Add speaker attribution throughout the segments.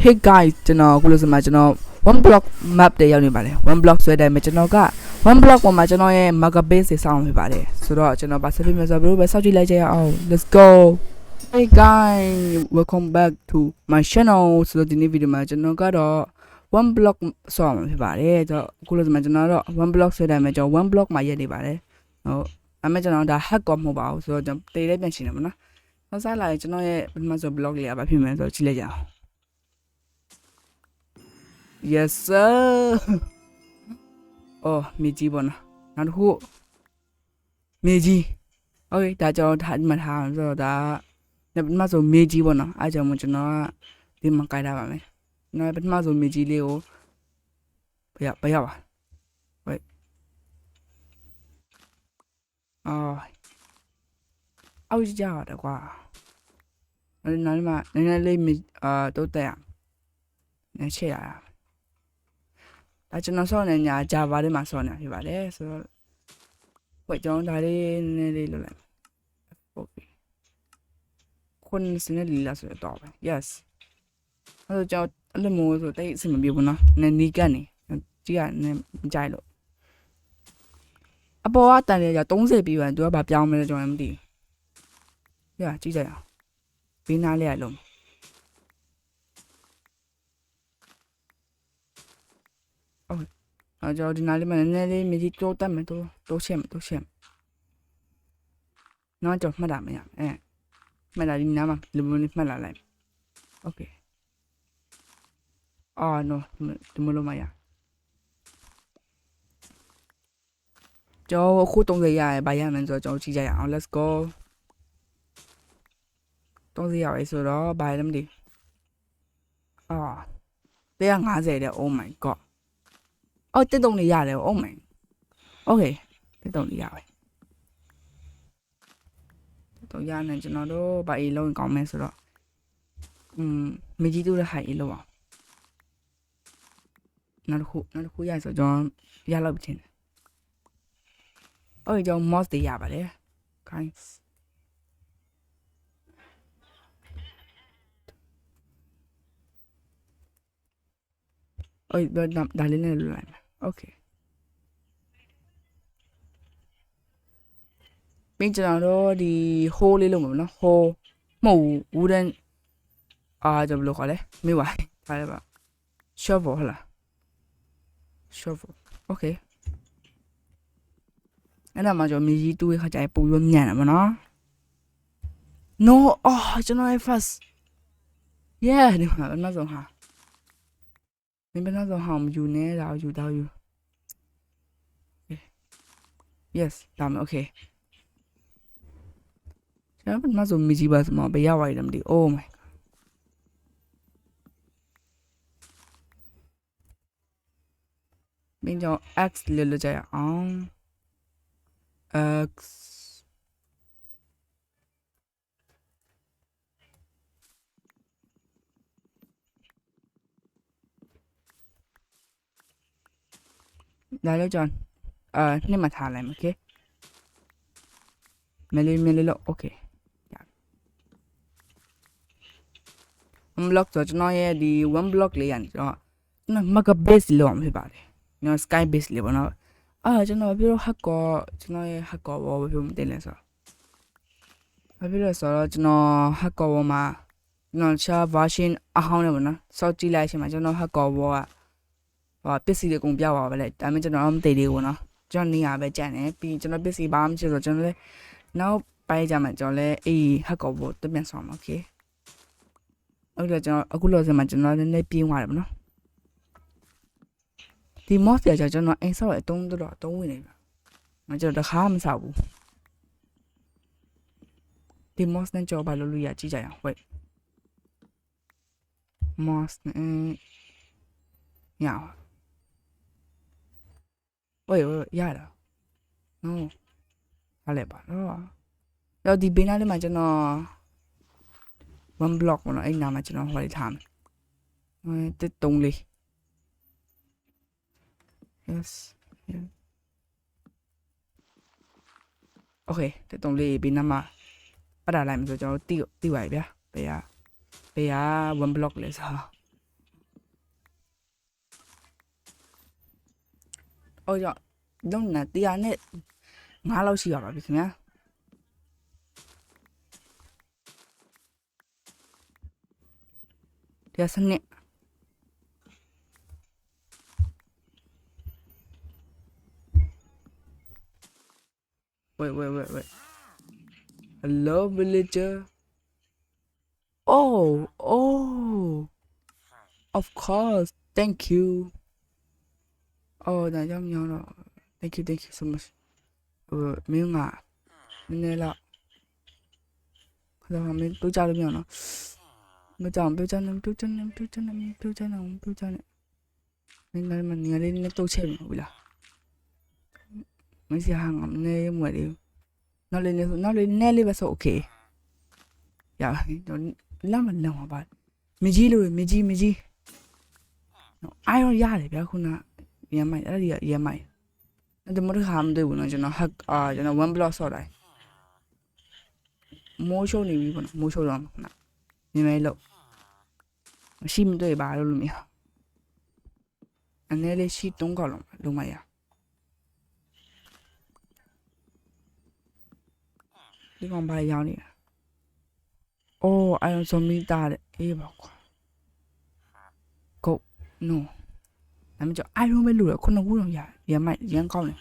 Speaker 1: Hey guys ကျွန်တော်အခုလို့ဆိုမှကျွန်တော် one block map တွေရောက်နေပါတယ် one block ဆွဲတိုင်းမှာကျွန်တော်က one block ပေါ်မှာကျွန်တော်ရဲ့ marker base တွေစောင့်ဖြစ်ပါတယ်ဆိုတော့ကျွန်တော်ပါဆက်ပြီးမှဆိုတော့ဘယ်စောင့်ကြည့်လိုက်ကြရအောင် let's go Hey guys welcome back to my channel ဆိုတော့ဒီနေ့ဗီဒီယိုမှာကျွန်တော်ကတော့ one block စောင့်ဖြစ်ပါတယ်ဆိုတော့အခုလို့ဆိုမှကျွန်တော်တော့ one block ဆွဲတိုင်းမှာကျွန်တော် one block မှာရက်နေပါတယ်ဟုတ်အမေကျွန်တော်ဒါ hack ကောမဟုတ်ပါဘူးဆိုတော့ကျွန်တော်တေးလေးပြန်ရှင်းနေမှာနော်နောက်စားလာရင်ကျွန်တော်ရဲ့ပထမဆုံး block လေးကဘာဖြစ်မလဲဆိုတော့ကြည့်လိုက်ကြအောင်Yes sir. Oh, Meiji bon. နောက်တစ်ခု Meiji. Okay, ဒါကြောင့်ထားမှတ်ထားဆိုတော့ဒါပထမဆုံး Meiji ပေါ့နော်အားကြောင့်ကျွန်တော်ကဒီမှာကြိုက်တာပါမယ်။နောက်ပထမဆုံး Meiji လေးကိုဘယ်ရောက်ပါ Wait. အော်ကြတာကွာ။နောက်မှနည်းနည်းလေးတိုးတက်ရ။နဲ့ချက်ရတာ။ကျွန်တော်ဆော့နေညာ Java ထဲမှာဆော့နေဖြစ်ပါတယ်ဆိုတော့ဝယ်ကျွန်တော်ဒါလေးနည်းနည်းလေးလုပ်လိုက်ဟုတ်ပြီခွန်းစနေလီလာဆိုတော့ပဲ yes အဲ့တော့ကျွန်တော်အဲ့လိုမျိုးဆိုတိတ်အဆင်မပြေဘူးနော်နည်းနီးကနေကြည့်ရနည်းမကြိုက်လို့အပေါ်ကတန်ရကြ30ပြီးရင်သူကဘာပြောင်းမလဲကျွန်တော်မသိဘူးရကြည့်ကြရအောင်ဘေးနားလေးရလုံးကျွန်တော်ဒီနားလေးမှာနည်းနည်းလေးမြေကြီးတိုးတက်မယ်တိုးချက်မယ်နောက်ကျွန်တော်မှတ်တာမရမှတ်တာဒီနားမှာလူမျိုးလေးမှတ်လာလိုက် Okay no ဒီမလို့မရကျွန်တော်အခု30ရရဘာရမယ်ဆိုတော့ကျွန်တော်ကြည့်ကြရအောင် let's go 30ရပဲဆိုတော့ဘာလဲမသိ150တဲ့ oh my godတက်တုံးလေးရတယ် oh my okay တက်တုံးလေးရပဲတက်တုံးရနေကျွန်တော်တို့ဗာအေးလုံးကောင်းမယ်ဆိုတော့မကြီးတို့လည်းဟိုင်အေးလုံးအောင်နောက်တစ်ခုရဆိုကျွန်တော်ရလောက်ချင်းokay ကျွန်တော် mouse တွေရပါတယ် guys ဒါလေးနဲ့လွတ်လိုက်မယ်Okay ပြင်ကျွန်တော်တို့ဒီ hole လေးလုံးမှာနော် hole မဟုတ် wooden ကျွန်တော်ဘယ်လိုခေါ်လဲမေးပါထားလိုက်ပါ shovel ဟုတ်လား shovel Okay အဲ့ဒါမှကျွန်တော်မြေကြီးတူးရခါကျရင်ပူရညံ့တယ်မနော် No ကျွန်တော် first Yeah ဒီမှာနောက်ဆုံးဟာမင်းဘယ်နောက်ဆုံးဟာမယူနေတာယူတော့ယူ Yes ဒါမှ Okay ကျွန်တော်မဆိုမကြီးပါစမဘယ်ရောက်ရတယ်မသိ Oh my god မင်းကြောင့် X လေးလွတ်ကြရအောင် X ဒါလည်းကျွန်တော်နှစ်မှထားလိုက်မယ် Okay မလေးလို့ Okay block ဆိုကျွန်တော်ရဲ့ဒီ one block လေးရတယ်ကျွန်တော်marker base လို့အောင်ဖြစ်ပါတယ်ကျွန်တော် sky base လေးပေါ့နော်ကျွန်တော်ပြော hack ကိုကျွန်တော်ရဲ့ hack ကိုဘာဖြစ်မသိလဲဆိုဘာဖြစ်လဲဆိုတော့ကျွန်တော် hack ကိုမှာကျွန်တော်ချာ version အဟောင်းနေပေါ့နော်စောက်ကြည့်လိုက်ရှင်မှာကျွန်တော် hack ကိုကပစ္စည်းတွေအကုန်ပြပါပဲလေဒါပေမဲ့ကျွန်တော်မသိသေးဘူးနော်ကျွန်တော်နေရပဲကြံ့တယ်ပြီးကျွန်တော်ပစ္စည်းဘာမှမရှိဆိုကျွန်တော်လည်းနောက်ပိုင်းကြမှာကျွန်တော်လည်းhack ကိုတပြန်ဆောင်ပါ Okayဟုတ်တယ်ကျွန်တော်အခုလောဆယ်မှာကျွန်တော်လည်းပြင်းသွားတယ်ဗောနော်ဒီ mouse ကြာကျွန်တော်အိမ်ဆောက်ရဲ့အတုံးဝင်နေပါငါကျွန်တော်တခါမဆောက်ဘူးဒီ mouse နဲ့ကြော်ပါလို့ရကြည့်ကြရအောင် wait mouse နဲ့ရအောင် wait ရတာ no ဟာလေပါတော့ဒီဘေးနားလေးမှာကျွန်တော်one block ပေါ့နော်အဲ့နာမှာကျွန်တော်ဟောလေးထားမယ်တက်တုံးလေး yes okay တက်တုံးလေးပြီးနားမှာပတ်လာလိုက်မယ်ဆိုကျွန်တော်တိပါပြီဗျာဘယ်ကone block လဲဆို အော်ကြောင့်လုံးနဲ့တရားနဲ့9လောက်ရှိရပါပြီခင်ဗျာတရားစနစ်wait hello villager oh of course thank you oh ဒါကြောင့်မျိုးတော့ thank you so much မင်းကနည်းနည်းလောက်ဒါမှမင်းတို့ကြလို့မရနော်မကြောင်ပြောချင်တယ်မင်းလည်းမနေရလေးနဲ့တော့ချက်မဟုတ်လားမစီဟာငါနေမွေးလေးနောက်လေးလေးပဲဆို okay ရတော့လာမလောပါမကြီးလို့မကြီးအိုင်ရောရတယ်ဗျာခုနရမ်းမိုက်အဲ့ဒီရမ်းမိုက်အဲ့ဒါမရခမ်းတယ်ဘူးနော်ကျွန်တော်ကျွန်တော် one block ဆော့တိုင်းမိုးရှုံနေပြီပေါ့နော်မိုးရှုံတော့ခုနမြင်မဲလို့မရှိမတွေ့ပါလို့မရအနေလေးရှိ3ခေါက်လုံးမရဒီကောင်ဘာရောက်နေတာအိုးအိုင်ဇွန်မီတာတဲ့အေးပါကွာကိုနိုးဒါမှမဟုတ်အိုင်ရုံးပဲလို့ရခုနကူတော့ရမိုက်ရမ်းကောင်းတယ်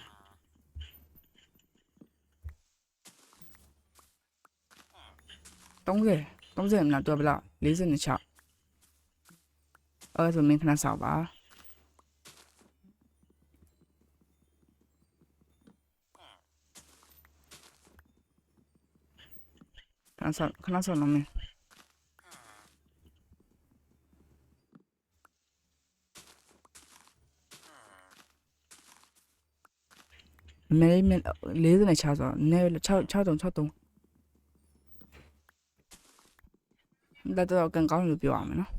Speaker 1: 30မလားတော့ဘလောက်46အဲ့ဆိုမင်းခဏဆောက်ပါခဏဆောက်နော်မင်းမဲ40နဲ့6ဆိုတော့နဲ63ဒါတော့ကန်ကောင်းလို့ပြောရမယ်နော်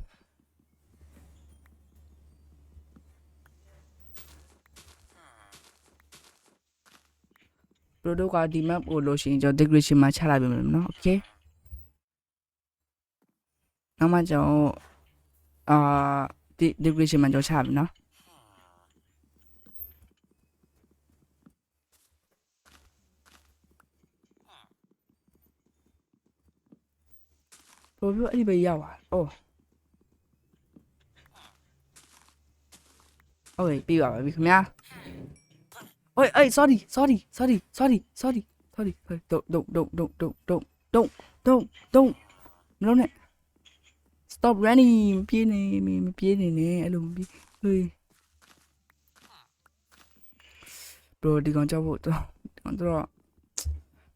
Speaker 1: ပရိုဒုကဒီ map ကိုလို့ရှိရင်ကျွန်တော် description မှာချလိုက်ပေးမယ်နော် okay နောက်မှကျွန်တော်ဒီ description မှာကျွန်တော်ချပြီနော်ဘယ်လိုအဲ့ဒီပဲရောက်ပါအိုးโอเคပြီးပါပြီခင်ဗျာအေး sorry don't မလုပ်နဲ့ stop running ပြေးနေနဲ့အဲ့လိုမပြေးဟေးဘရိုဒီကောင်ကြောက်ဖို့တော့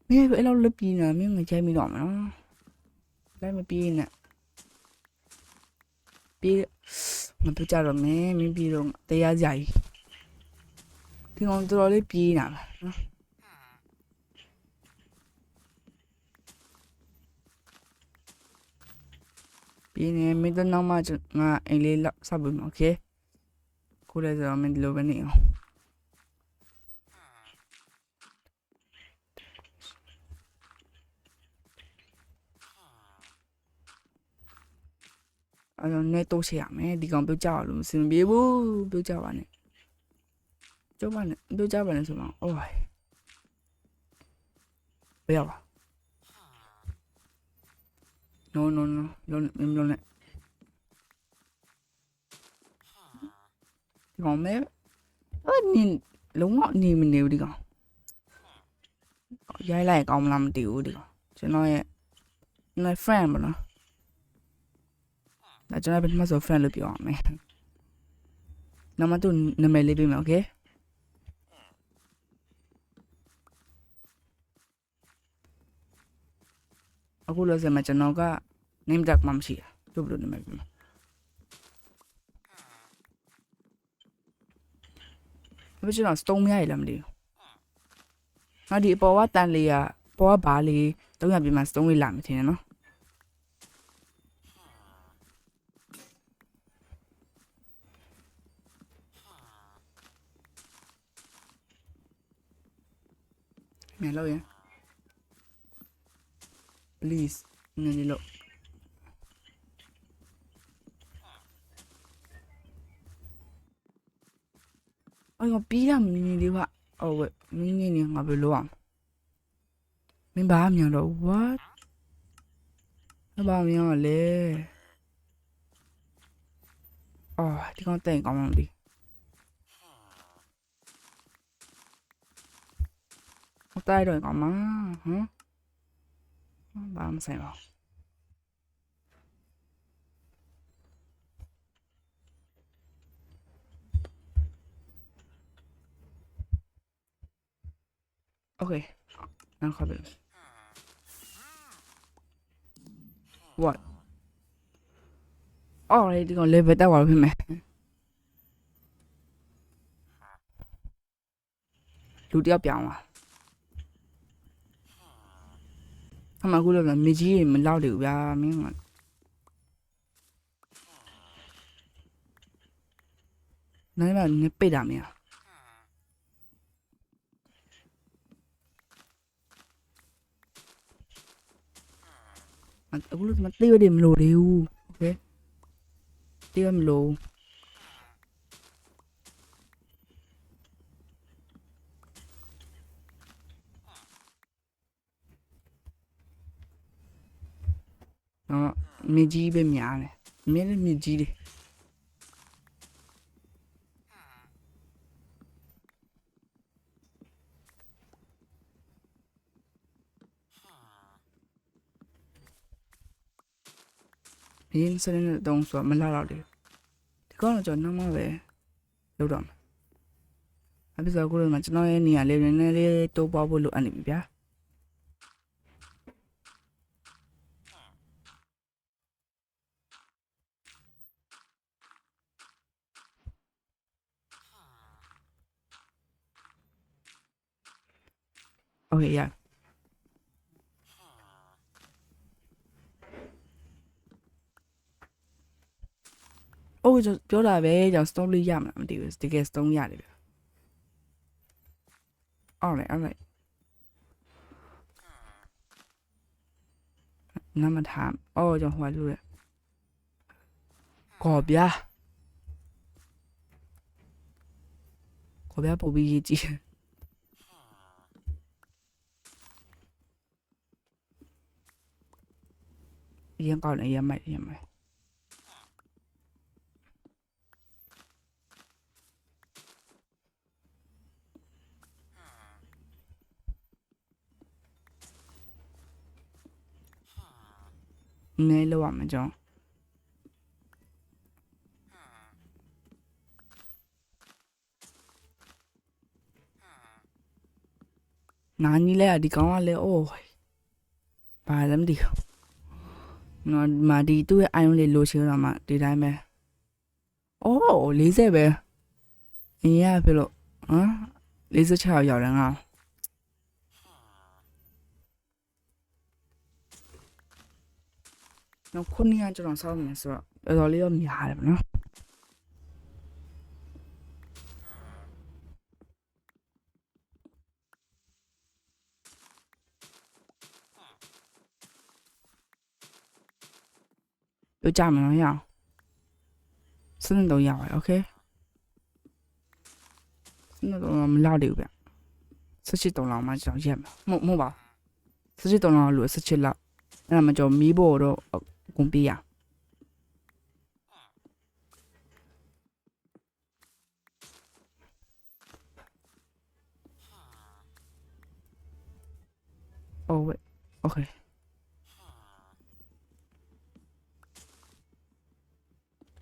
Speaker 1: မင်းအဲ့လိုလွတ်ပြေးနေတာမင်းငကြိုက်မိတော့မှာနော်လိုက်မပြေးနဲ့ပြေးမပြကြတော့မင်းပြေးတော့တရားကြကြီးဒီကောင်တော်လေးပြေးနေတာနော်ပြေးနေမင်းတော့နောက်မှငါအိမ်လေးလောက်ဆောက်ပေးမယ်โอเคကိုလည်းဆိုတော့မင်းဒီလိုပဲနေအောင်အဲ့တော့နဲ့တိုးချရမယ်ဒီကောင်ပြုတ်ကြအောင်လို့မစင်ပြေဘူးပြုတ်ကြပါနဲ့ပြုတ်ကြပါနဲ့ဆိုတော့အိုးဘယ်ရောက်ပါ no လုံးနဲ့ဒီကောင်မဲနင်းလုံးဝနေမနေဘူးဒီကောင်ရိုက်လိုက်ကောင်းမလားမသိဘူးဒီကောင်ကျွန်တော်ရဲ့ friend ပါနော်ဒါကျွန်တော်ဘယ်မှာဆို friend လို့ပြောရမယ်နာမတူနာမည်လေးပေးမယ်โอเคအခုလို့ဆိုမှကျွန်တော်က name tag မှမရှိဘူးဘယ်လိုနာမည်ပေးမလဲဘယ်ကျွန်တော် stone မရရလားမသိဘူးငါဒီအပေါ်ကတန်လေးကပေါ်ကဘားလေး300ပြမှာ stone လေးလာမှထင်တယ်နော်မြန်လို့ရ please နည်းနည်းလို့ အော်ငါပြီးတာမင်းလေးကအော်ဝဲမင်းနေငါဘယ်လိုအောင်မင်းဘာမြန်တော့ what ဘာမြန်လဲအော်ဒီကောင်တိုင်ကောင်းမှမသိ我带着干嘛？ဘာမှဆိုင်ပါโอเคနောက်ခါပဲ what အော်လေဒီကောင် level တက်သွားလို့ဖြစ်မယ်လူတယောက်ပြောင်းလာအမကူလည်းမြေကြီးမလောက်တယ်ဗျာမင်းကနိုင်ပါနေပိတ်တာမင်းအခုလည်းမသိရတယ်မလို့သေးဘူးโอเคသိရမလို့နော်မြေကြီးပဲများတယ်မင်းလည်းမြေကြီးတယ်ရင်းစတဲ့တုံးဆိုမလာတော့တယ်ဒီကောင်ကျွန်တော်နောက်မှပဲလောက်တော့အပြစ်ဆိုကိုလည်းကျွန်တော်ရဲ့နေရာလေးနည်းနည်းလေးတိုးပေါဖို့လိုအပ်နေပြီဗျာโอเคရအိုးကျွန်တော်ပြောတာပဲကျွန်တော် stone လေးရမှာမသိဘူးတကယ် stone ရတယ်ဗျအော်လေအော်လေနမထားအော်ကျွန်တော်ဟိုလူရကောဗျာပို့ပြီးရေးကြည့်ရင်ကောက်နေရမိုက်နဲလောက်ရမှာကြောင်းနာနီလဲဒီကောင်ကလဲအိုးဘာလဲမသိဘူးနော်မာဒီသူ့ရဲ့အိုင်ယွန်လေးလိုချင်တော့မှဒီတိုင်းပဲအိုး40ပဲအင်းရပြီလို့ဟမ်46ရောက်တယ်ငါနော်ခုနှစ်ကကျွန်တော်စောင်းနေဆိုတော့တော်တော်လေးတော့များတယ်ဗောနော်ပြောကြမယ်နော်ရအောင်စနေတော့ရပါတယ်โอเคစနေတော့မလောက်တယ်ဗျ17လောက်မှကျွန်တော်ရက်မှာမဟုတ်ပါ17လောက်လို့17လောက်အဲ့ဒါမှကျွန်တော်မီးဖို့တော့ကုန်ပြရโอ้เว้ยโอเค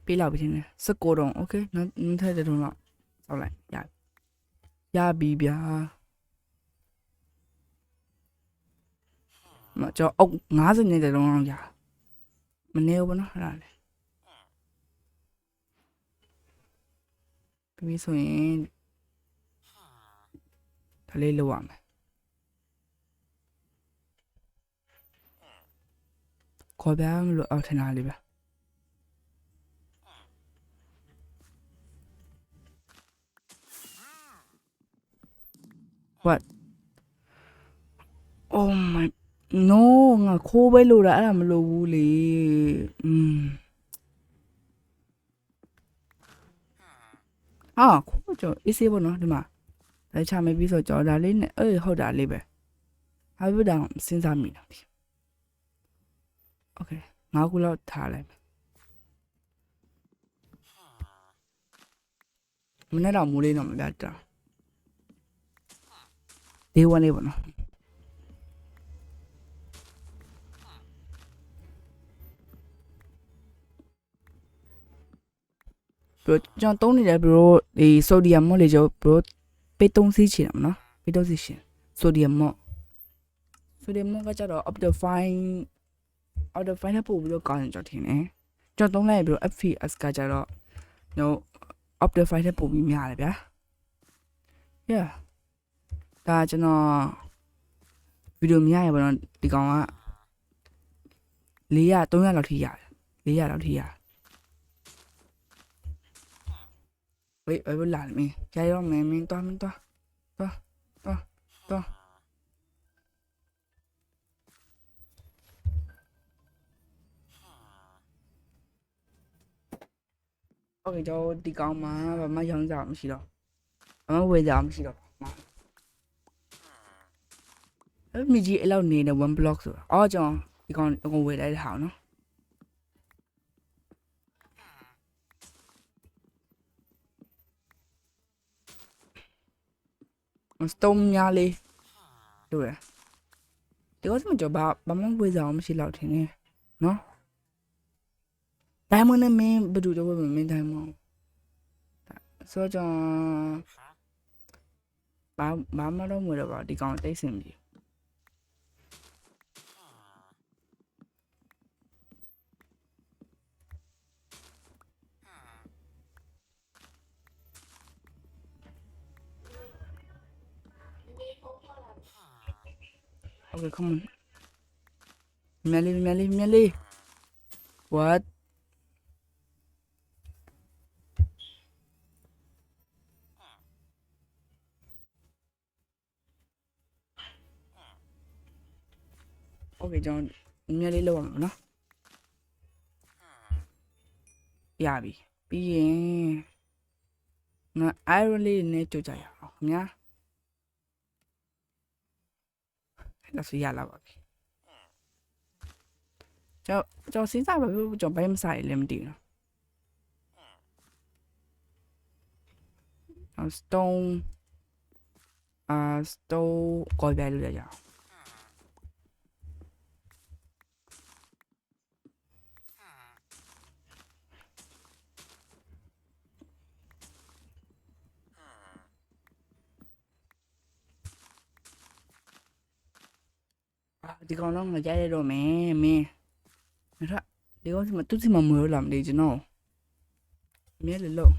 Speaker 1: ပြေးလောက်ပြီနေ19တော့โอเคနောက်ထပ်တုံးတော့စောက်လိုက်ရပြီဗျာမကျွန်တော်အုပ်50နေတဲ့တုံးတော့ရမနေဘူးနော်အဲ့ဒါလေပြီးဆိုရင်ဒါလေးလောက်ရမယ်ခေါ်ပြမလို့အောက်ထနာလေးဗျ what oh my no ငါခိုးပဲလို့တာအဲ့ဒါမလို့ဘူးလေ ဟာခိုးကြောအေးဆေးပေါ့နော်ဒီမှာဒါချမယ်ပြီးဆိုကြောဒါလေးနဲ့ဟုတ်တာလေးပဲဟာဘုဒါစဉ်းစားမိတာโอเค9ခုလောက်ထားလိုက်မနေ့တော့မိုးလေးတော့မပြတ်တာဒေး1လေးပေါ့နော်ဘရိုကျွန်တော်တုံးနေတယ်ဘရိုဒီဆိုဒီယမ်မော့လေးကျော်ဘရိုပေး3စီးချင်တယ်နော်ပေး3စီးရှင်ဆိုဒီယမ်မော့ကကြတော့ optifine နဲ့ပို့ပြီးတော့ကောင်းရင်ကျွန်တော်ထင်တယ်ကျွန်တော်တုံးလိုက်ဘရို fps ကကြတော့ no optifine နဲ့ပို့ပြီးများတယ်ဗျာ yeah ဒါကျွန်တော်ဗီဒီယိုမြင်ရပါတော့ဒီကောင်က400 300လောက်ထိရတယ်400လောက်ထိရတယ်喂，不懒没？加油，没多。OK，就啲講嘛，慢慢養就唔是咯，慢慢會就唔是咯。咪住一路呢的 one block 數，就啲講會嚟好咯。Stone များလေးတွေ့ရဒီကောစမကြောဘာမှဝေးစားမရှိတော့ထင်နေနော် Diamond နဲ့မင်းဘယ်သူတော့မင်း Diamond ဆိုတော့ဘာမှတော့မွေတော့ပါဒီကောင်တိတ်ဆင်ပြီOkay, come on. Melly. What? Okay, John. Melly လောက်အောင်နော်ရပြီပြီးရင်ငါ iron လေးနဲ့ကြိုကြရအောင်ခင်ဗျာဒါဆိုရလာပါပြီကျွန်တော်စဉ်းစားပါဘူးကျွန်တော်ဘယ်မှစားရလဲမသိဘူး stone ကိုပဲလို့ရအောင်ဒီကောင်တော့ငါကြားရတော့မယ်မင်းငါဒီကောင်သူစီမမွေးလာမလို့ကျွန်တော်မြဲလို့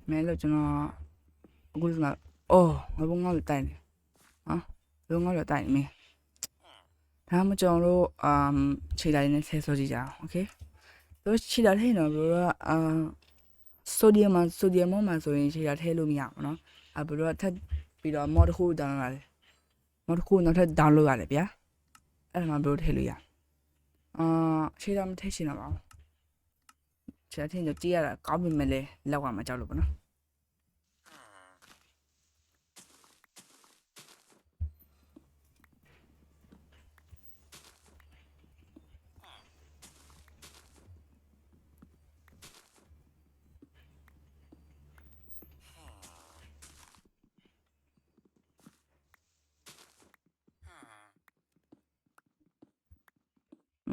Speaker 1: မဲလို့ကျွန်တော်အခုကအော်ငါဘုံငါ့ကိုတိုင်နေဟာဘုံငါ့ကိုတိုင်နေဒါမှကျွန်တော်တို့ခြေတိုင်းနဲ့ဆဲဆိုကြည့်ကြအောင်โอเคတို့ခြေတိုင်းထဲတော့ဘရိုကဆိုဒီယမ်မှာဆိုရင်ခြေတိုင်းထဲလို့မရဘူးเนาะဘရိုကထပ်ပြီးတော့ mod တစ်ခု download ရတယ် mod တစ်ခုနောက်ထပ် download ရတယ်ဗျာအဲ့ဒါမှဘရိုထည့်လို့ရခြေတိုင်းမထည့်ချင်တော့ပါဘူးခြေတိုင်းထည့်တော့ကြည့်ရတာကောင်းပြီမဲ့လေလောက်ကမှကြောက်လို့ပေါ့နော်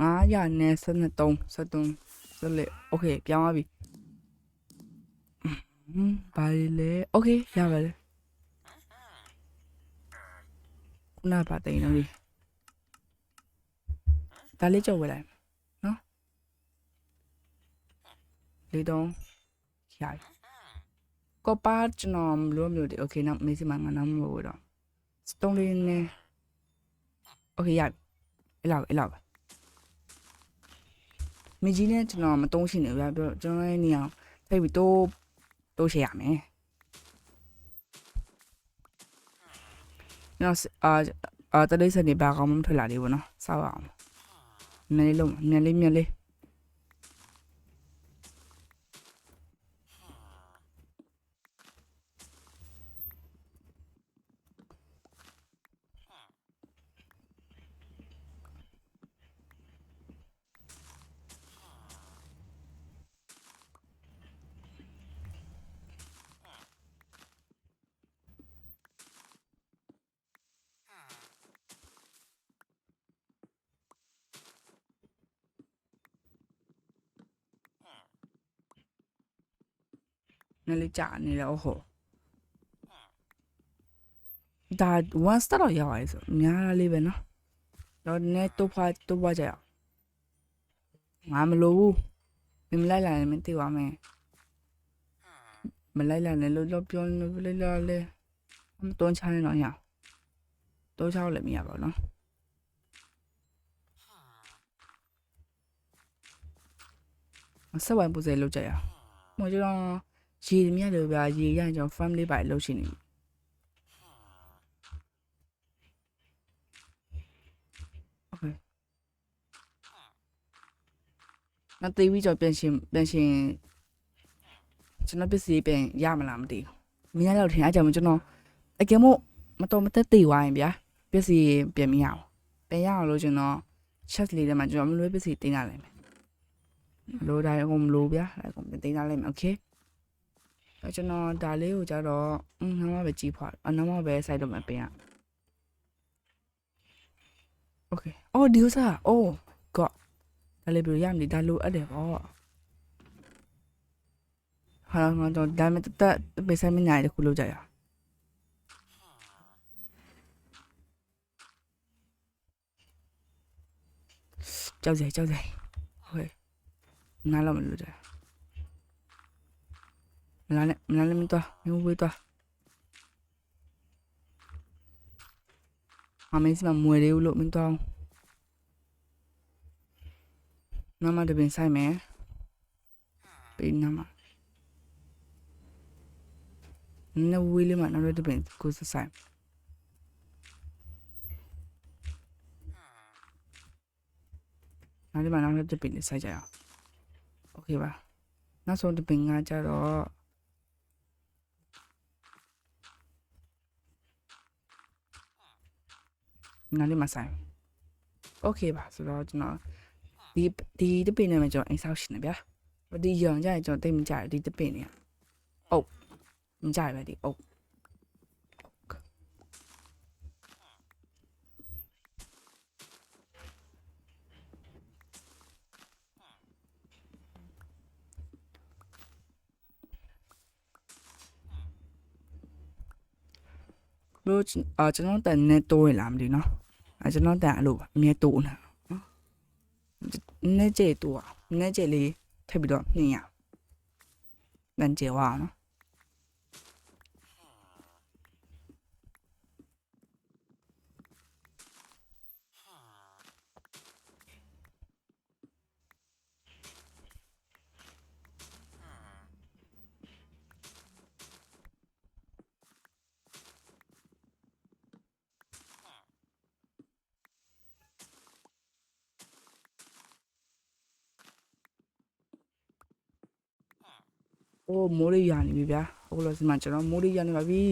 Speaker 1: 900နဲ့73โอเคပြောင်းသွားပြီဘာလဲโอเคရပါတယ်ခုနပါတိန်လို့ဒါလေးကြောက်ဝယ်လိုက်နော်လေးတော့ရပြီကောပါကျွန်တော်မလို့မျိုးဒီโอเคနောက်မေးစီမှာငါနောက်မလို့တော့စတုံးလေးနဲ့โอเคရပြီအဲ့လောက်ပဲမကြီးနဲ့ကျွန်တော်မတုံးရှင်နေဗျာကျွန်တော်လည်းနေအောင်ထိပ်ပြီးတိုးရှေ့ရမယ် ကျွန်တော်တလေးစနေပါကောင်းမှထွက်လာလေးပေါ့နော်စောက်အောင်နည်းလေးလုံးနည်းလေးမြက်လေးနည်းလေးကြာနေတယ်ဟုတ်ဒါ1 star တော့ရောက်ရဲဆိုများလေးပဲနော်တော့နည်းတော့ဖွာကြရအောင်ငါမလိုဘူးမလိုက်လာရင်မသိပါမယ်မလိုက်လာနဲ့လို့ပြောလိုက်လာလေမတွန်းချနေတော့ရတော့ချောက်လည်းမရပါဘူးနော်ဆက်ဝင်ပူစေလောက်ကြရဟိုကျွန်တော်ရေမြတ်လို့ဗျာရေရရင်ကျွန်တော် farm လေးပါလှုပ်ရှင်နေโอเคနောက်သေးပြီးကျွန်တော်ပြန်ရှင်ကျွန်တော်ပစ္စည်းပြန်ရမလားမသိဘူးမင်းလည်းထင်အားကြောင့်ကျွန်တော်အကယ်မို့မတော်မသက်သေးဝိုင်းဗျာပစ္စည်းပြန်မရအောင်ပြန်ရအောင်လို့ကျွန်တော် chat လေးထဲမှာကျွန်တော်မလွဲပစ္စည်းတင်ထားလိုက်မယ်လိုတိုင်းအကုန်မလိုဗျာအဲ့ကုန်တင်ထားလိုက်မယ်โอเคကျွန်တော်ဒါလေးကိုကြတော့နောက်မှပဲကြည့်ဖွာနောက်မှပဲစိုက်တော့မှပြင်ရโอเคအော်ဒီဥစားအိုး god ဒါလေးဘယ်လိုရမလဲဒါလိုအပ်တယ်ပေါ့ဟာငါတော့ဒါမဲ့တက်ပေးဆိုင်မနိုင်တခုလုပ်ကြရကြောက်စရာဟုတ်နားတော့မလို့ကြမလားလည်းမတော်မျိုးဝေးတော့အမေစမမွေလေးလို့မတော်နမတပင်ဆိုင်မယ်ပေးနမနဝေးလေးမှာနောက်တပင်ကိုဆိုင်နောက်ဒီမှာနောက်တပင်ဆိုင်ကြရအောင်โอเคပါနောက်ဆုံးတပင်ကကြတော့နားလေးမှာဆိုင်โอเคပါဆိုတော့ကျွန်တော်ဒီတပင်နဲ့မှကျွန်တော်အိမ်ဆောက်ရှင်နေဗျာဒီရောင်ကြရင်ကျွန်တော်တိတ်မကြရဒီတပင်နဲ့အုပ်မကြရပဲဒီအုပ်လို့ကျွန်တော်တန်နဲ့တိုးရလားမသိနော်ကျွန်တော်တန်အဲ့လိုအမြဲတိုးနေနဲ့ကျေတိုးနဲ့ကျေလေးထပ်ပြီးတော့နှင်းရတန်ကျေဝါနော်โอ้မိုးလေးရနေပြီဗျာအခုလို့ဒီမှာကျွန်တော်မိုးလေးရနေပါပြီ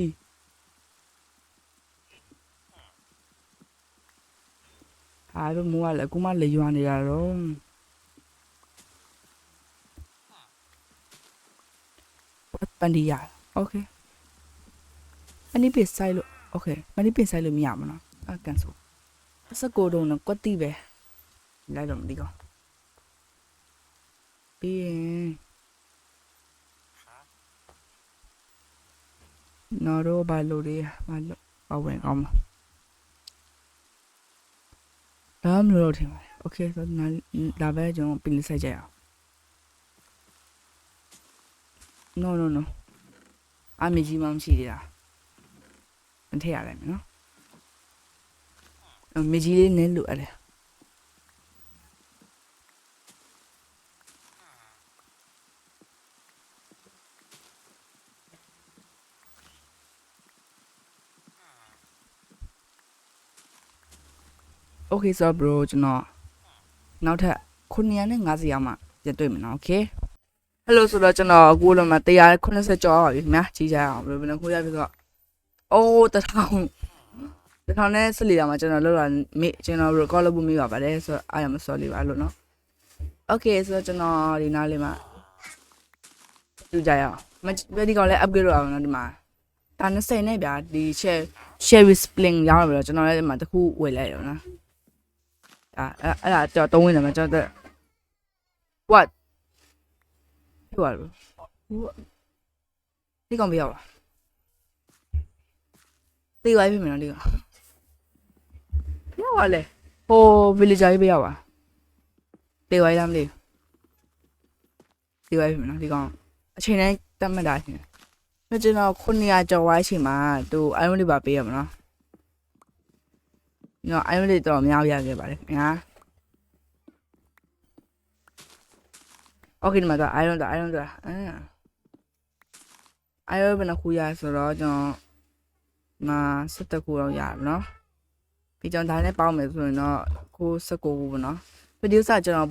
Speaker 1: ဟာဘမိုးကလည်းအခုမှလေရွာနေတာတော့ပန်ဒီယာโอเคအနိပိဆိုင်လို့โอเคမနိပိဆိုင်လို့မရမလားကန်ဆိုစကိုတုံးတော့ကွက်တိပဲလိုက်တော့မသိကောပြီးရင်နော်တော့ဘာလို့လဲဘာလို့ပဝင်အောင်ဒါမှမလို့ထင်ပါတယ်โอเคဆိုတော့ဒါပဲကျွန်တော်ပြင်လိုက်ကြရအောင် no အမေကြီးမှမရှိသေးတာမထည့်ရလိုက်မယ်နော်မေကြီးလေးနည်းလို့အဲ့ဒါ Okay ဆိုတော့ bro ကျွန်တော်နောက်ထပ်950ရောက်မှပြန်တွေ့မယ်နော် okay hello ဆိုတော့ကျွန်တော်အခုလုံးမှာ180ကျော်ပါပြီခင်ဗျာကြီးကြအောင်ဘယ်လိုခိုးရပြီဆိုတော့အိုး1000နဲ့14တောင်မှကျွန်တော်လောက်တာကျွန်တော် record လုပ်ဖို့မိပါပါတယ်ဆိုတော့အားရမစော်လေးပါလို့နော် okay ဆိုတော့ကျွန်တော်ဒီနားလေးမှာကြည့်ကြရအောင်ဒီကောင်လည်း upgrade လုပ်အောင်နော်ဒီမှာဒါ20နဲ့ဗျာဒီ cherry spring ရောင်းရပြီတော့ကျွန်တော်လည်းဒီမှာတစ်ခုဝယ်လိုက်ရောနော်အဲ့ဒါကျွန်တော်3ဝင်တယ်မှာကျွန်တော် what ဟုတ်ပါဘူးဒီကောင်မရောက်လားတေးဝိုင်းပြင်မယ်နော်ဒီကောင်ရောက်ပါလေဟို villager ကြီးပဲရောက်ပါတေးဝိုင်းလားမသိတေးဝိုင်းပြင်မယ်နော်ဒီကောင်အချိန်တိုင်းတတ်မှတ်တာရှင်မကျွန်တော်900ကျော်ဝိုင်းချိန်မှာသူ iron လေးပါပေးရမှာနော်နော် iron လေးတော့များရခဲ့ပါတယ်ခင်ဗျာokay ဒီမှာတော့ iron တော့ iron ဘယ်နှခုရဆိုတော့ကျွန်တော်17ခုတော့ရပါနော်ပြီးကျွန်တော်ဒါနဲ့ပေါင်းမယ်ဆိုရင်တော့ခု19ခုပေါ့နော်ဗီဒီယိုစကျွန်တော်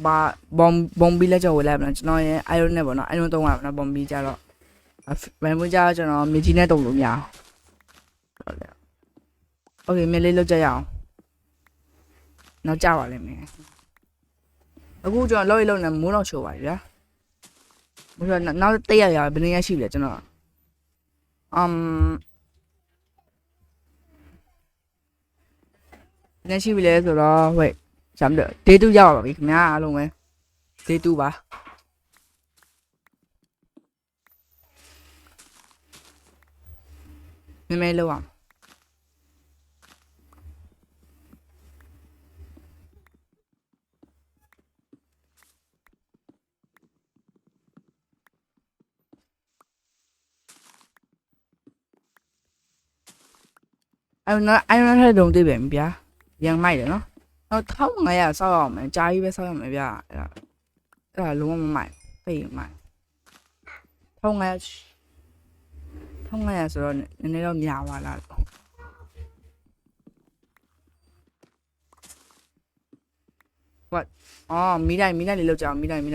Speaker 1: ဘုံဘီလက်ကြော်ဝယ်လိုက်ပါနော်ကျွန်တော်ရဲ့ iron နဲ့ပေါ့နော် iron 3ပါနော်ဘုံဘီကြတော့ဘယ်မှကြတော့ကျွန်တော်မြေကြီးနဲ့တုံလို့မရအောင်โอเคမြေလေးလောက်ကြရအောင်နောက်ကြပါလိမ့်မယ်အခုကျွန်တော်လောက်နေမိုးတော့ချိုးပါဗျာမိုးတော့နောက်တက်ရဘယ်နည်းရရှိပြီလဲကျွန်တော်နေရှိပြီလဲဆိုတော့ wait ဂျမ်ဒေတူရောက်ပါပြီခင်ဗျာအားလုံးပဲဒေတူပါမဲလောက်အောင်အဲ့တော့ထဲတုံးသိပဲဗျာရန်မိုက်တယ်နော်တော့1500ဆောက်အောင်မယ်ကြားကြီးပဲဆောက်ရမယ်ဗျာအဲ့ဒါလုံးဝမမိုက်ဖိတ်မိုက်1500ဆိုတော့နည်းနည်းတော့များပါလားwhat အော်မိတိုင်းလေးလောက်ကြအောင်မိတိုင်းဒီ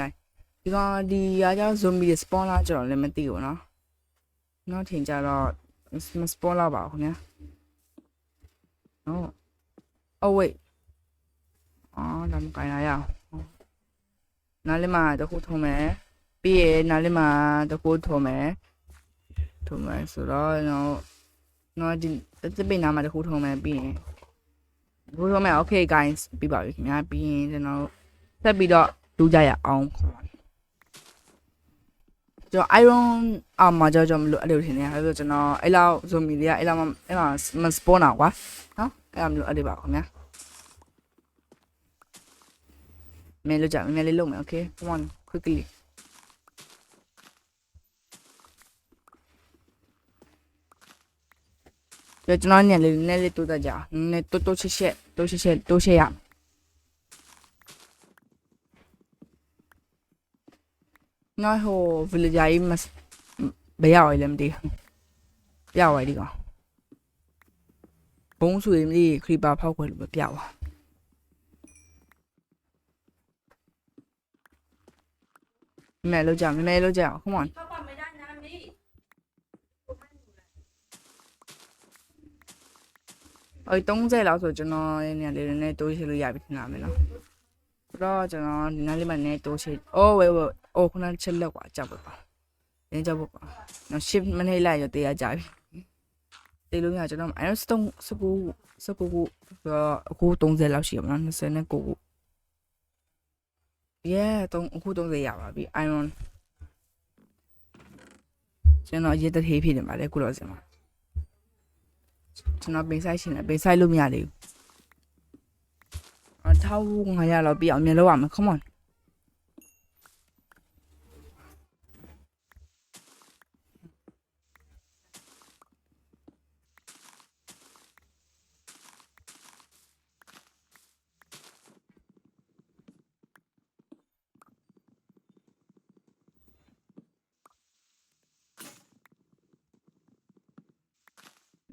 Speaker 1: ကောင်ဒီအားကြောင့် zombie တွေ spawn လာကြတော့လည်းမသိဘူးနော်နောက်ထင်ကြတော့မ spawn လာပါဘူးခင်ဗျာoh wait ဒါမကိုင်ရအောင်နားလေးမှာတခုထုံးမယ်ပြီးရနားလေးမှာတခုထုံးမယ်ဆိုတော့နော်ဒီတပိနားမှာတခုထုံးမယ်ပြီးရင်တခုထုံးမယ် okay guys ပြီးပါပြီခင်ဗျာပြီးရင်ကျွန်တော်ဆက်ပြီးတော့လူကြရအောင်ကျွန်တော် iron armor ကြောင့်မလို့အဲ့လိုထင်နေရဆိုကျွန်တော်အဲ့လောက် zombie တွေကအဲ့လောက်မ spawn တာကွာနော်အဲ့မလို့အဲ့ဒီပါခင်ဗျာမဲလို့ကြမဲလေးလုံးမယ် okay come on quickly ကျွန်တော်ညလေးတိုးတကြနည်းတိုးချက်ရနော်ဟို villager ကြီးဘယ်ရောက်လဲမသိဘူးပြောက်သွားဒီကောင်ဘုံဆွေမသိခရီပါဖောက်ခွဲလို့ပဲပြောက်သွားမဲလို့ကြအောင် come on 30လောက်ဆိုကျွန်တော်ရဲ့နေရာလေးနဲ့တိုးချလို့ရပြီထင်တာမယ်နော်ဆိုတော့ကျွန်တော်ဒီနားလေးမှာနဲ့တိုးချwait ခုနချက်လက်ကွာကြောက်ပါရင်းကြောက်ပါနော် shift မနေလိုက်ရတရားကြပြီတေးလို့ရကျွန်တော် iron stone 19ခုအခု30လောက်ရှိရမလား29ခုအခု30ရပါပြီ iron ကျွန်တော်ရေးတဲ့ထေးဖြစ်နေပါလေခုတော့စင်မှာကျွန်တော်ပိန်ဆိုင်ရှင်လည်းပိန်ဆိုင်လို့မရသေးဘူး1500လောက်ပြအောင်မြန်လောက်ရမယ် come on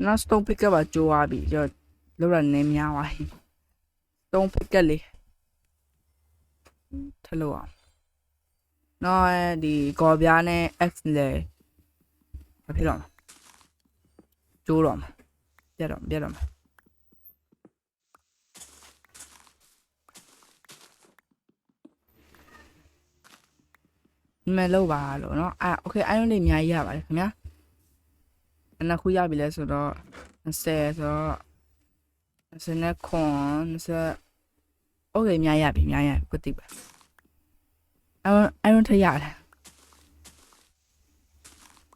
Speaker 1: နောက် stone picker ပါကြိုးသွားပြီလောက်ရနေများသွားပြီ 3 picket လေးထည့်လို့အောင်နော်ဒီကော်ပြားနဲ့ X လေဘာဖြစ်တော့မလဲကျိုးတော့မှာပြတ်တော့မှာမလောက်ပါလို့เนาะโอเคအိုင်ယွန်းလေးအများကြီးရပါတယ်ခင်ဗျာနှစ်ခုရပြီလဲဆိုတော့20ဆိုတော့20နဲ့ခွန်20โอเคအများရပြီကိုသိပါအိုင်ယွန်းထရတယ်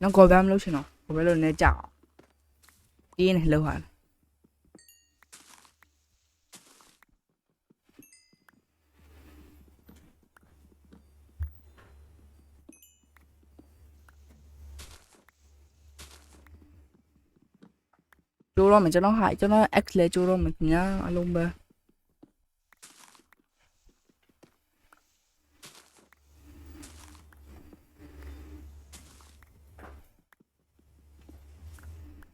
Speaker 1: နော်ကော်ပြားမလို့ရှင်တော့ကိုပဲလို့နေကြအောင်ကြီးနေလောက်ဟာကျိုးတော့မယ်ကျွန်တော် X လဲကျိုးတော့မယ်ခင်ဗျာအလုံးပဲ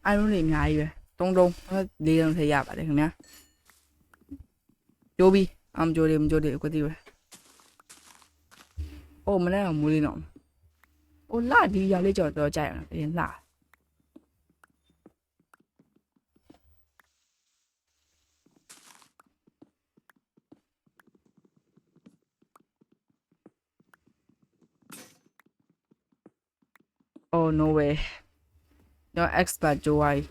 Speaker 1: အိုင်ယွန်းလေးအများကြီးပဲ3 4 လုံးထရပါတယ်ခင်ဗျာကျိုးပြီမကျိုးတယ်ကိုသိပဲအိုးမလဲအောင်မူးလေးတော့အိုးလာဒီရလေးကြော်တော့ကြိုက်အောင်ပြင်လာOh no way. Your expert Joy.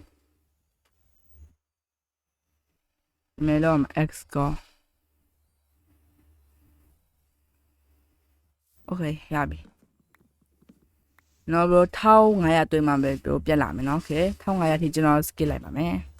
Speaker 1: Melom X go. Okay, ရပြီ။နော်ဘ1500တွေ့မှပဲပြတ်လာမယ်နော်။ Okay 1500ထိကျွန်တော် skip လိုက်ပါမယ်။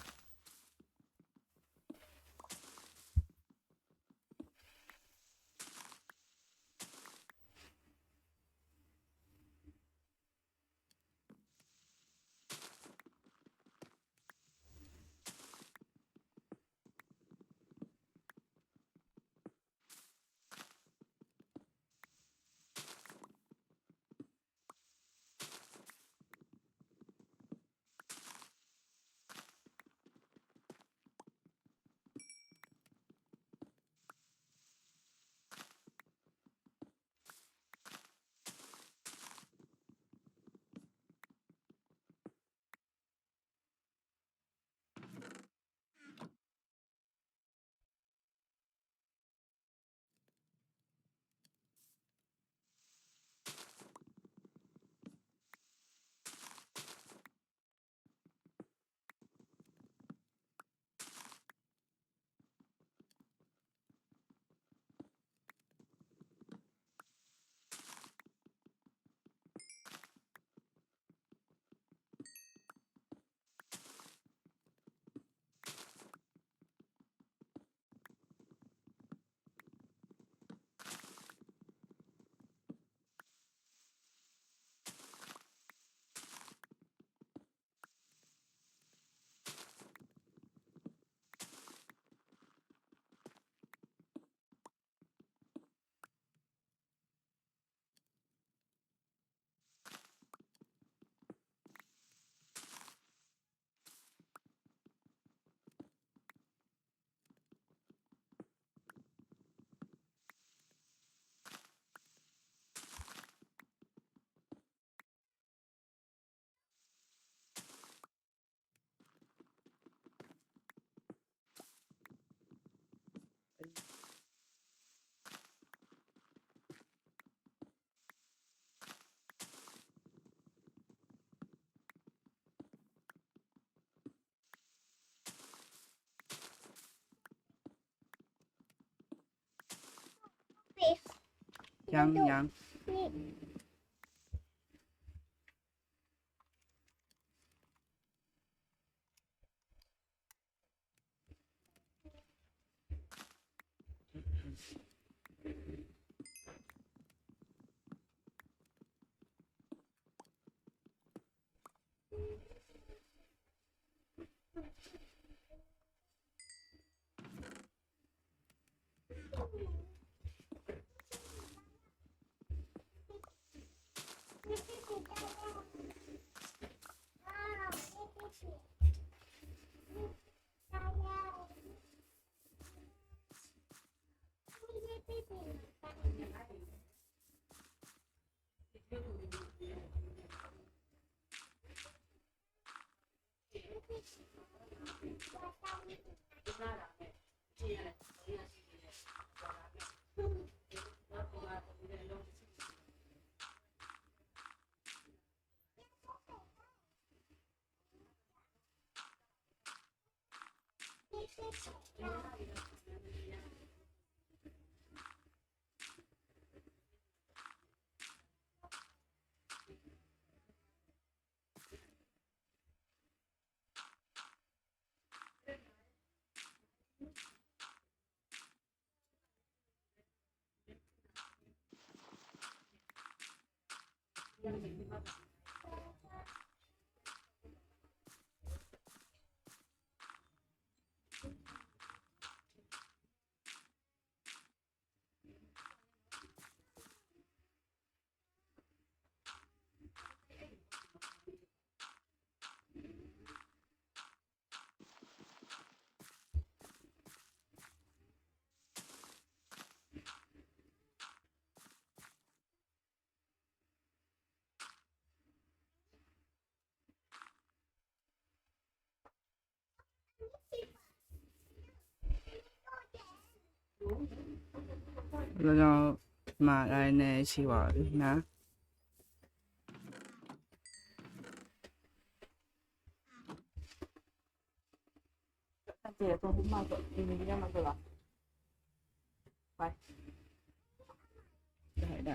Speaker 1: Yang. เราจะมาได้ในชีวะนะเจ๊ตัวพุ่งมาตัวนี้ยังมาตัวไปได้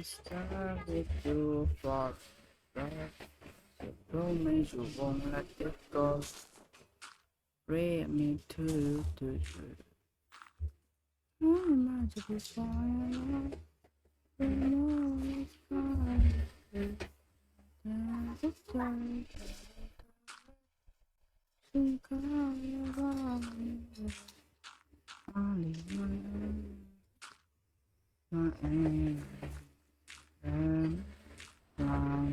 Speaker 1: Started to fall, romance you won't let it go. Bring me to you. I'm not to be fine. You know it's fine. There's a time. Think I'm wrong. Only my aim. And fly.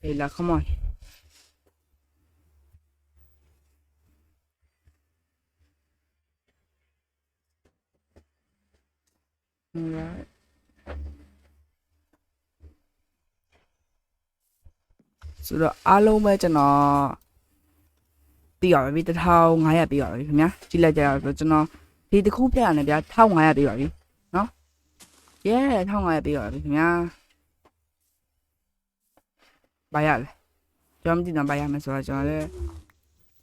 Speaker 1: Hey, la, come on. Alright. So đó alo mấy cho nó tiểu vì tao thao ngay à tiểu vì nhá chỉ là cho nó thì cái khúc này bây thao ngay à tiểu vì nó yeah thao ngay à tiểu vì nhá bài à cho em đi làm bài à mà sao cho nó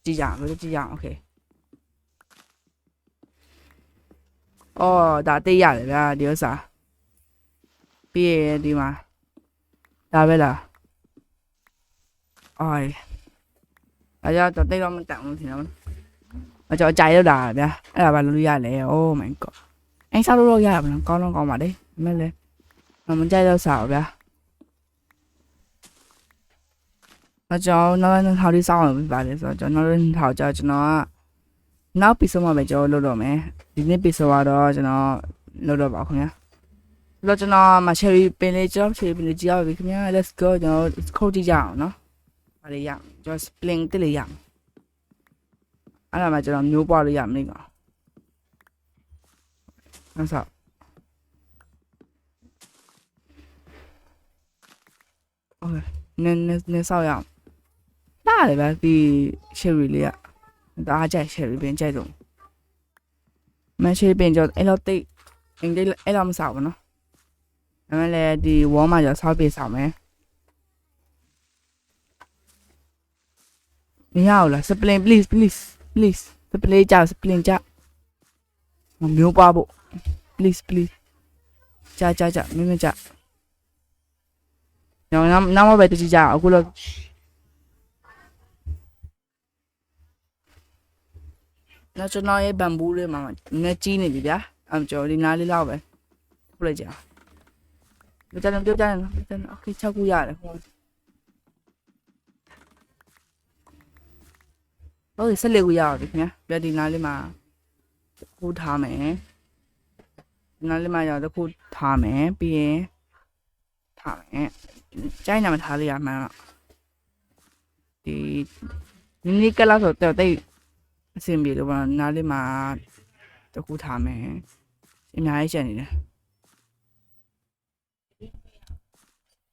Speaker 1: chỉ dạng ok đã tây à là điều啥别的嘛大呗啦ôi cho tây lo mình tặng thì nó cho chạy đâu đà đấy là bà lui ra lại oh my god anh sao đâu ra mà con mà đi mấy lên mà mình chạy đâu sao vậy nó cho nó thao đi sau rồi bà để cho nó thao cho nó bị sao mà bây giờ lâu rồi mẹ đi nên bị sao đó cho nó lâu rồi bảo không nhá lo cho nó mà cherry bên đây chỉ ao vì không nhá let's go cho nó khâu đi dạo nó bà đi dạo cho spring tới đi dạo anh làm mà cho nó new ball đi dạo đi ngỏ nó sao ok nên sao vậy đã để bà vì cherry đi ạ đã chạy cherry bên chạy rồi mà cherry bên cho anh lo tị anh đây anh làm sao nó em là đi uống mà giờ sao bị sao mẹ nhau là spring please spring cha một miếng ba bộ please cha miếng cha rồi năm về thì cha ở cô là nó cho nó bamboo đấy mà nó chi này gì đó cho đi nào đi lao vậy cô lại chả tiếp cha ok sao cô già đấy không thì sẽ liệu già được nhá bây giờ đi nào đi mà cô thả mẹ nào đi mà giờ tôi cô thả mẹ bia thả mẹ trái nào mà thả đi mà thì những cái lá rồi tôi xem bị được mà nào đi mà tôi cô thả mẹ em nói chuyện này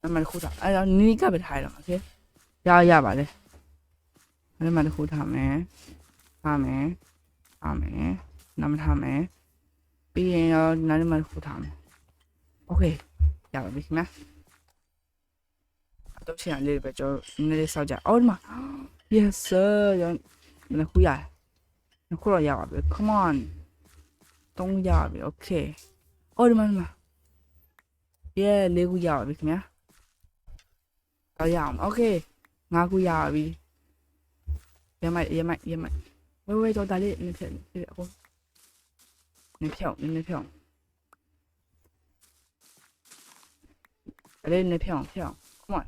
Speaker 1: mà khu thả ai đó ní cái bị thải rồi ok ya bà đây anh mà khu thả mẹ nằm thả mẹ bây giờ nói mà khu thả mẹ ok ya bà biết nhá tôi sẽ lên về cho nên sao chả ôi mà yes sir rồi mình khu ya nó khu rồi ya bà biết come on tung ya bà ok ôi mà yeah lên khu ya bà biết nhá ok ngã khu ya bị em mày喂cho ta đi你票你票 come on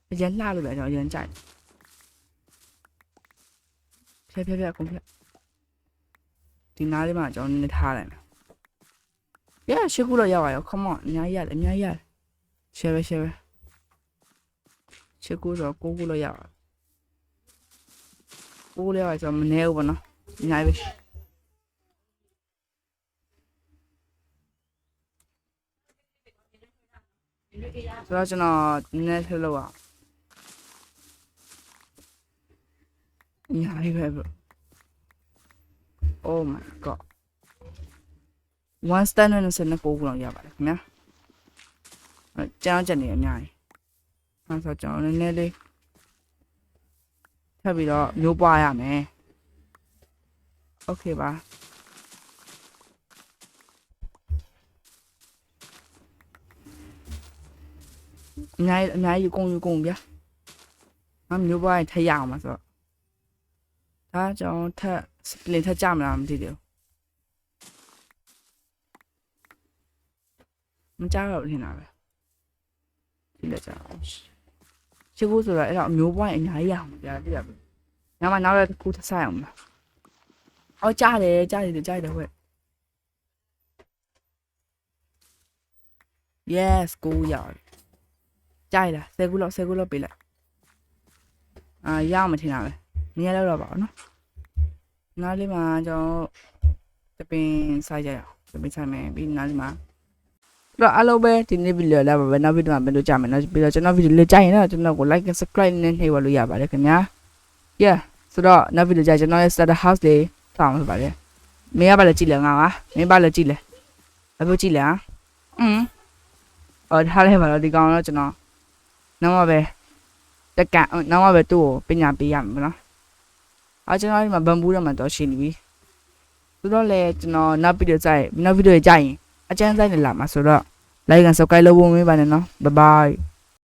Speaker 1: 人拉了呗叫人站票公票ဒီနားလေးမှာကျွန်တော်နေထားလိုက်မယ်ရှစ်ခုတော့ရောက်ပါရော come on အများကြီးရတယ် share ရှစ်ခုတော့9ခုတော့ရောက်9ခုလည်းဆိုမနေဘူးပေါ့နော်အများကြီးပဲဆိုတော့ကျွန်တော်နည်းနည်းထည့်လို့အောင်အများကြီးပဲ oh my god one stand နဲ့9ခုလောက်ရပါတယ်ခင်ဗျာကျွန်တော်ချက်နေအများကြီးအဲ့ဆိုကျွန်တော်နည်းနည်းလေးထပ်ပြီးတော့မျိုးပွားရမယ်โอเคပါအများကြီးကုန်ဗျာငါမျိုးပွားရင်ထည့်ရအောင်ပါဆိုတော့ဒါကျွန်တော်ထပ်စပလင်ထပ်ကြမလားမသိသေးဘူးမကြတော့ထင်တာပဲဒီလက်ကြရှစ်ခုဆိုတော့အဲ့တော့မျိုးပွားရင်အများကြီးရအောင်ဗျာသိရပြီညမှာနောက်တစ်ခုထပ်ဆိုင်အောင်ပါအော်ကြားတယ်ဝဲ yes 9ရောက်ကြိုက်လား10ခုလောက်ပေးလိုက်ရအောင်မထင်တာပဲနည်းလောက်တော့ပါနော်နားလေးမှာကျွန်တော်တပင်စားကြရအောင်တပင်စားမယ်ပြီးနားလေးမှာတော့အားလုံးပဲဒီနေ့ဗီဒီယိုလာပါပဲနောက်ဗီဒီယိုမှာပြန်လို့ကြမယ်နော်ပြီးတော့ကျွန်တော်ဗီဒီယိုလေးကြိုက်ရင်တော့ကျွန်တော်ကို like and subscribe နဲ့နှိပ်ဝလို့ရပါတယ်ခင်ဗျာ yeah ဆိုတော့နောက်ဗီဒီယိုကြကျွန်တော်ရဲ့ starter house လေးထားအောင်ဖြစ်ပါတယ်မင်းကဘာလဲကြည့်လဲငါပါမင်းဘာလဲကြည့်လဲဘာလို့ကြည့်လဲထားလိုက်ပါတော့ဒီကောင်တော့ကျွန်တော်နောက်မှပဲနောက်မှပဲသူ့ကိုပညာပေးရမှာနော်ကျွန်တော်ဒီမှာဘမ်ဘူးတော့မှတော့ရှင်းနေပြီဆိုတော့လေကျွန်တော်နောက်ဗီဒီယိုကြိုက်ရင်အကျန်းဆိုင်နေလာမှာဆိုတော့ like and subscribe လုပ်ဖို့မမေ့ပါနဲ့နော် bye bye